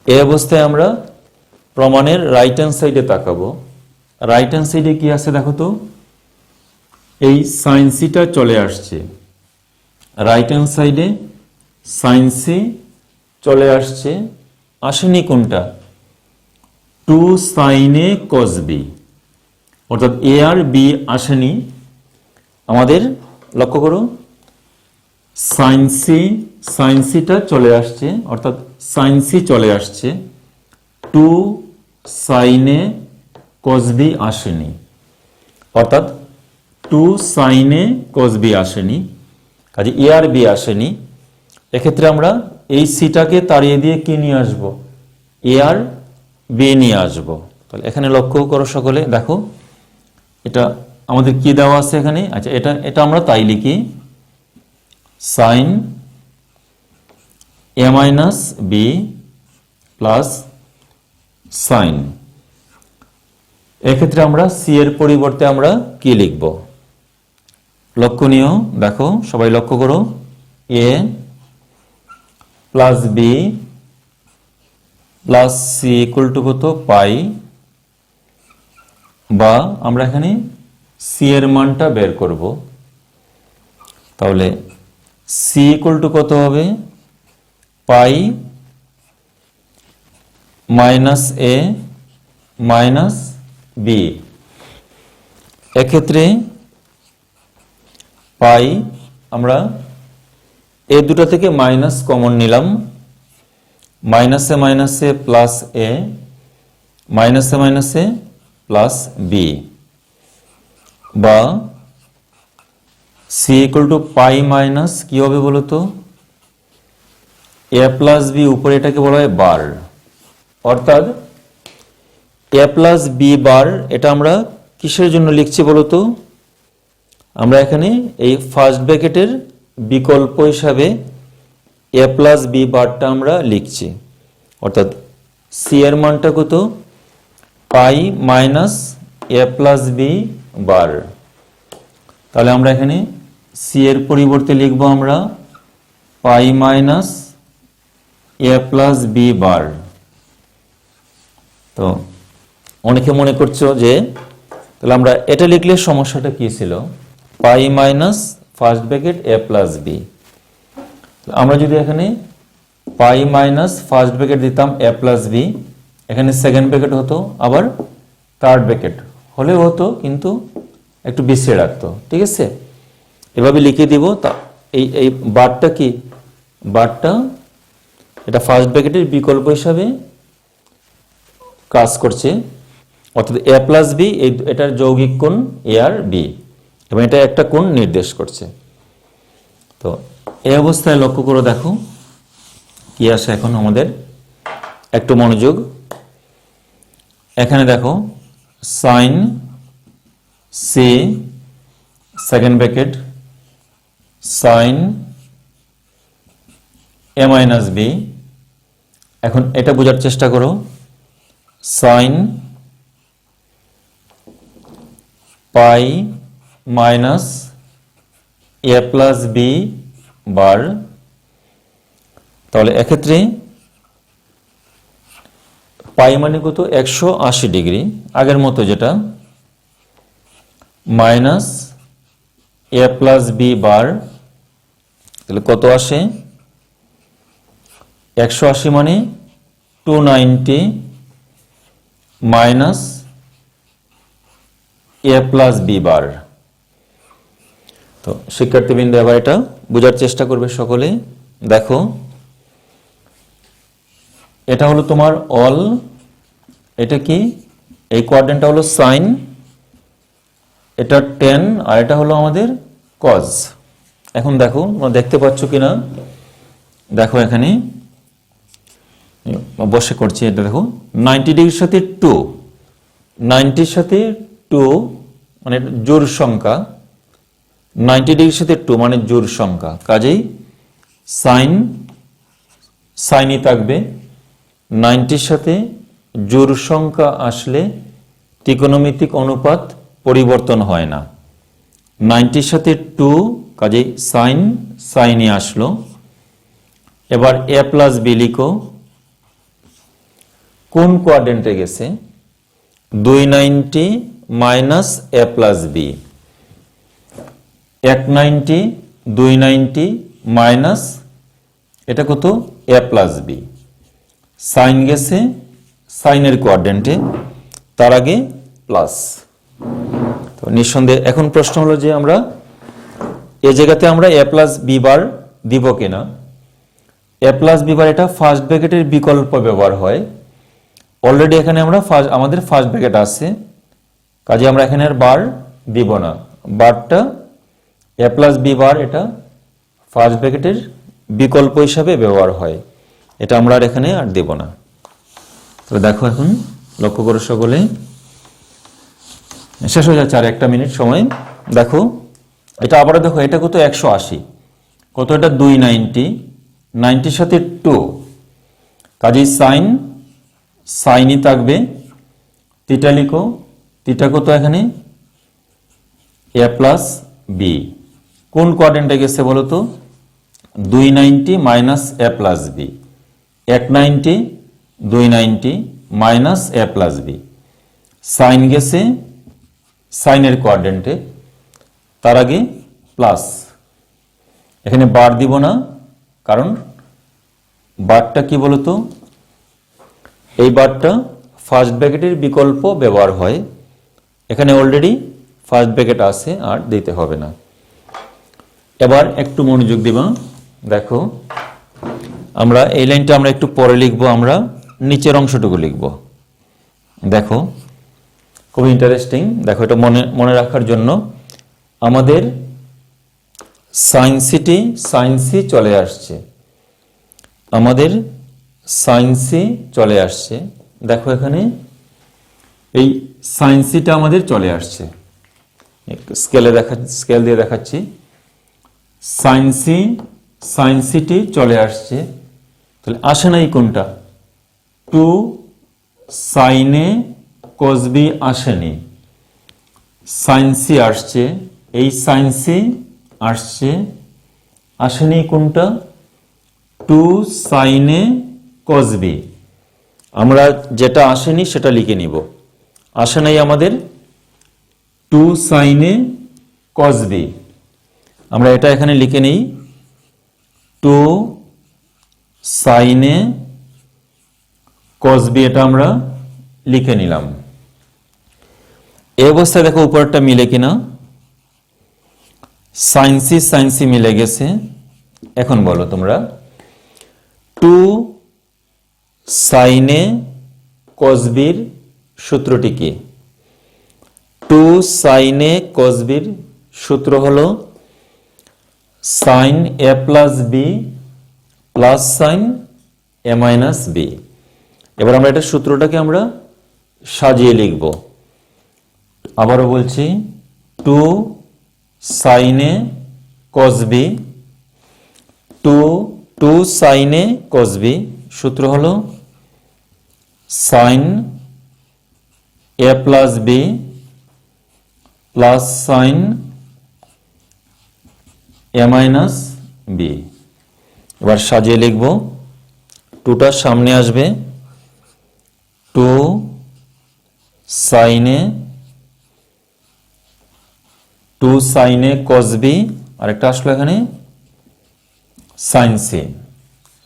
S1: এই অবস্থায় আমরা প্রমাণের রাইট হ্যান্ড সাইডে তাকাবো। রাইট হ্যান্ড সাইডে কি আছে দেখো তো, এই সাইন সিটা চলে আসছে, রাইট হ্যান্ড সাইডে সাইন সি চলে আসছে, আসেনি কোনটা, 2 sin a cos b, অর্থাৎ এ আর বি আসেনি আমাদের। লক্ষ্য করো সাইন সিটা চলে আসছে, অর্থাৎ সাইন সি চলে আসছে, 2 sin a cos b আসেনি, অর্থাৎ 2 sin a cos b আসেনি, কাজে এ আর বি আসেনি। এক্ষেত্রে আমরা এই সিটাকে তাড়িয়ে দিয়ে কি নিয়ে আসব, এ আর বি নিয়ে আসব। তাহলে এখানে লক্ষ্য করো সকলে, দেখো এটা আমাদের কি দেওয়া আছে এখানে, আচ্ছা এটা আমরা তাই লিখি, sign a minus b plus sign, এক্ষেত্রে আমরা সি এর পরিবর্তে আমরা কি লিখব, লক্ষণীয় দেখো সবাই লক্ষ্য করো, a plus B plus c equal to কত, পাই, বা আমরা এখানে সি এর মানটা বের করব। তাহলে সি ইকুয়াল টু কত হবে, পাই মাইনাস এ মাইনাস বি। এক্ষেত্রে পাই আমরা এ দুটা থেকে মাইনাস কমন নিলাম, মাইনাসে প্লাস এ, মাইনাসে প্লাস বি, বা C equal to pi minus কি হবে বলতো, এ প্লাস বি, উপরে এটাকে বলা হয় বার, অর্থাৎ এ প্লাস বি বার, এটা আমরা কিসের জন্য লিখছি বলতো, আমরা এখানে এই ফার্স্ট ব্র্যাকেটের বিকল্প হিসাবে এ প্লাস বি বারটা আমরা লিখছি, অর্থাৎ সি এর মানটা কত, পাই মাইনাস এ প্লাস বি বার। তাহলে আমরা এখানে সি এর পরিবর্তে লিখব আমরা পাই মাইনাস এ প্লাস বি বার। তো অনেকে মনে করছো যে তাহলে আমরা এটা লিখলে সমস্যাটা কি ছিল, পাই মাইনাস ফার্স্ট ব্র্যাকেট এ প্লাস বি, আমরা যদি এখানে পাই মাইনাস ফার্স্ট ব্র্যাকেট দিতাম এ প্লাস বি, এখানে সেকেন্ড ব্র্যাকেট হতো, আবার থার্ড ব্র্যাকেট হলেও হতো, কিন্তু একটু বেশি রাখতো, ঠিক আছে, এভাবে লিখে দিব। তা এই বারটা কি, বারটা এটা ফার্স্ট ব্র্যাকেটের বিকল্প হিসাবে কাজ করছে, অর্থাৎ এ প্লাস বি এটার যৌগিক কোণ এ আর বি, এবং এটা একটা কোণ নির্দেশ করছে। তো এই অবস্থায় লক্ষ্য করে দেখো কি আসে এখন আমাদের, একটু মনোযোগ, এখানে দেখো sine c second bracket sine a minus b, এখন এটা বোঝার চেষ্টা করো, sine pi minus a plus b বার। তাহলে এক্ষেত্রে পাই মানে কত, 180 ডিগ্রি, আগের মতো যেটা, মাইনাস এ প্লাস বি বার, তাহলে কত আসে, 180 মানে 290 মাইনাস এ প্লাস বি বার। তো শিক্ষার্থীবৃন্দ এবার এটা বোঝার চেষ্টা করবে সকলে, দেখো এটা হলো তোমার অল, এটা কি, এই কোয়াড্রেন্টটা হলো সাইন, এটা 10, আর এটা হলো আমাদের কজ। এখন দেখো তোমরা দেখতে পাচ্ছ কিনা, দেখো এখানে বসে করছি, এটা দেখো 90 ডিগ্রির সাথে 2, 90-র সাথে 2 মানে জোড় সংখ্যা, 90 ডিগ্রির সাথে 2 মানে জোড় সংখ্যা, কাজেই সাইনই থাকবে। 90-র সাথে জোড় সংখ্যা আসলে ত্রিকোণমিতিক অনুপাত পরিবর্তন হয় না, 90-র সাথে 2, কাজেই সাইনই আসলো। এবার এ প্লাস বি লিখো, কোন কোয়াড্রেন্টে গেছে, 290 minus a plus b, 190 290 minus এটা কত a প্লাস b, সাইন গেছে সাইনের কোয়াড্রেন্টে, তার আগে প্লাস। তো নিঃসন্দেহে এখন প্রশ্ন হলো যে আমরা এই জায়গাতে আমরা a প্লাস b বার দিব কিনা। a প্লাস b বার এটা ফার্স্ট ব্র্যাকেটের বিকল্প ব্যবহার হয়। অলরেডি এখানে আমরা আমাদের ফার্স্ট ব্র্যাকেট আছে, কাজে আমরা এখানে আর বার দিব না। বারটা a প্লাস b বার এটা ফার্স্ট ব্র্যাকেটের বিকল্প হিসাবে ব্যবহার হয়, এটা আমরা আর এখানে আর দেব না। তো দেখো এখন লক্ষ্য করো সকলে, শেষ হয়ে যাচ্ছে আর 1 মিনিট সময়। দেখো এটা আবারও দেখো, এটা কত 180, কত এটা 290, 90 সাথে 2, কাজেই সাইনই থাকবে। থিটা লিখো, থিটা কত এখানে a প্লাস b, কোন কোয়াড্রেন্টে গেছে বলো তো, 290 minus a plus b, 190 290 minus a plus b, sine গেছে সাইনের কোয়াড্রেন্টে, তার আগে প্লাস। এখানে বার দিব না, কারণ বারটা কি বলতো, এই বারটা ফার্স্ট ব্র্যাকেটের বিকল্প ব্যবহার হয়, এখানে অলরেডি ফার্স্ট ব্র্যাকেট আছে, আর দিতে হবে না। এবার একটু মনোযোগ দিবা, দেখো আমরা এই লাইনটা আমরা একটু পরে লিখবো, আমরা নিচের অংশটুকু লিখব। দেখো খুব ইন্টারেস্টিং, দেখো এটা মনে রাখার জন্য আমাদের সাইন সি চলে আসছে, আমাদের সাইন সি চলে আসছে। দেখো এখানে এই সাইন সিটা আমাদের চলে আসছে, স্কেল দিয়ে দেখাচ্ছি। সাইন সিটি চলে আসছে, তাহলে আসে নাই কোনটা, 2 সাইনে কস বি আসেনি, সাইন সি আসছে, এই সাইন সি আসছে, আসেনি কোনটা, 2 সাইনে কস বি। আমরা যেটা আসেনি সেটা লিখে নিব, আসে নাই আমাদের 2 সাইনে কস বি, আমরা এটা এখানে লিখে নিই 2 সাইনে কস বি, এটা আমরা লিখে নিলাম। এই অবস্থায় দেখো উপরটা মিলে কিনা, সাইন সি মিলে গেছে। এখন বলো তোমরা 2 সাইনে কস বির সূত্রটি কি, 2 সাইনে কস বির সূত্র হলো sine a plus B plus sine a minus B. এবার আমরা এটা সূত্রটাকে আমরা সাজিয়ে লিখব। আবারও বলছি 2 সাইনে কস বি, 2 সাইনে কস বি, সূত্র হলো sine a plus B plus sine a minus B. এবার সাজিয়ে লিখব, 2টার সামনে আসবে 2 সাইনে কস বি, আরেকটা আসলো এখানে সাইন সি,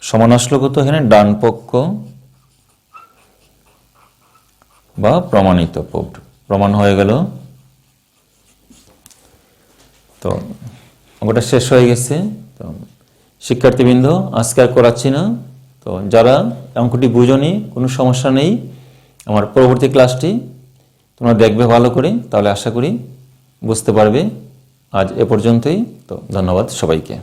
S1: সমান আসলো কত এখানে ডান পক্ষ বা প্রমাণিত প্রমাণ হয়ে গেল। তো অঙ্কটা শেষ হয়ে গেছে। তো শিক্ষার্থীবৃন্দ আজকে আর করাচ্ছি না, তো যারা অঙ্কটি বুঝোনি কোনো সমস্যা নেই, আমার পরবর্তী ক্লাসটি তোমরা দেখবে ভালো করে, তাহলে আশা করি বুঝতে পারবে। আজ এ পর্যন্তই, তো ধন্যবাদ সবাইকে।